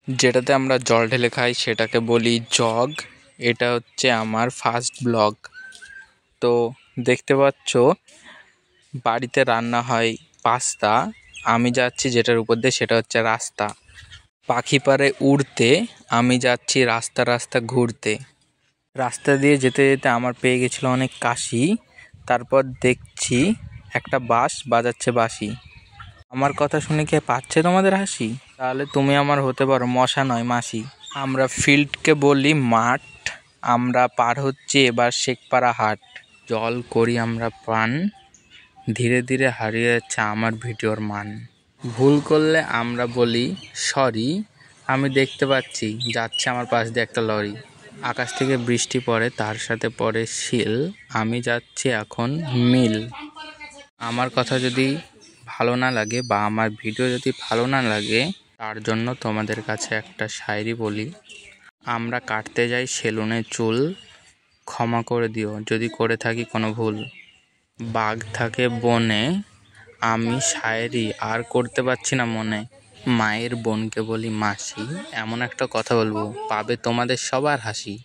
যেটাতে আমরা জল ঢেলে খাই সেটাকে বলি জগ। এটা হচ্ছে আমার ফার্স্ট ব্লগ। তো দেখতে পাচ্ছ বাড়িতে রান্না হয় পাস্তা, আমি যাচ্ছি যেটার উপর দিয়ে সেটা হচ্ছে রাস্তা। পাখি পাড়ে উড়তে, আমি যাচ্ছি রাস্তা রাস্তা ঘুরতে। রাস্তা দিয়ে যেতে যেতে আমার পেয়ে গেছিলো অনেক কাশি। তারপর দেখছি একটা বাঁশ বাজাচ্ছে বাঁশি। আমার কথা শুনে কি পাচ্ছে তোমাদের হাসি? তাহলে তুমি আমার হতে পারো মশা নয় মাসি। আমরা ফিল্ডকে বলি মাঠ, আমরা পার হচ্ছি এবার শেখপাড়া হাট। জল করি আমরা পান, ধীরে ধীরে হারিয়ে যাচ্ছে আমার ভিডিওর মান। ভুল করলে আমরা বলি সরি, আমি দেখতে পাচ্ছি যাচ্ছে আমার পাশ দিয়ে একটা লরি। আকাশ থেকে বৃষ্টি পড়ে, তার সাথে পড়ে শিল, আমি যাচ্ছি এখন মিল। আমার কথা যদি ভালো না লাগে বা আমার ভিডিও যদি ভালো না লাগে, তার জন্য তোমাদের কাছে একটা শায়রি বলি। আমরা কাটতে যাই সেলুনে চুল, ক্ষমা করে দিও যদি করে থাকি কোনো ভুল। বাঘ থাকে বনে, আমি শায়রি আর করতে পারছি না মনে। মায়ের বোনকে বলি মাসি, এমন একটা কথা বলবো পাবে তোমাদের সবার হাসি।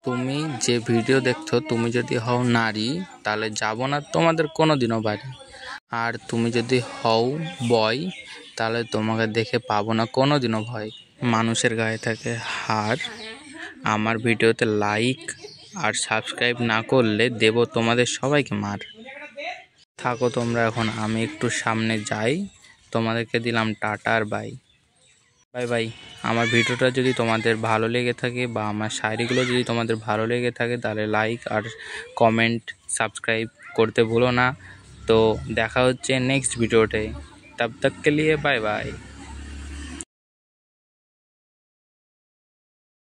তুমি যে ভিডিও দেখছো, তুমি যদি হও নারী তাহলে যাব না তোমাদের কোনো দিনও বাড়ি। আর তুমি যদি হও বয় তাহলে তোমাকে দেখে পাবো না কোনো দিনও ভয়। মানুষের গায়ে থাকে হাড়, আমার ভিডিওতে লাইক আর সাবস্ক্রাইব না করলে দেব তোমাদের সবাইকে মার। থাকো তোমরা এখন, আমি একটু সামনে যাই, তোমাদেরকে দিলাম টাটা আর বাই বাই বাই। আমার ভিডিওটা যদি তোমাদের ভালো লেগে থাকে বা আমার শায়রিগুলো যদি তোমাদের ভালো লেগে থাকে তাহলে লাইক আর কমেন্ট সাবস্ক্রাইব করতে ভুলো না। তো দেখা হচ্ছে নেক্সট ভিডিওতে, তব তক কে লিয়ে বাই বাই।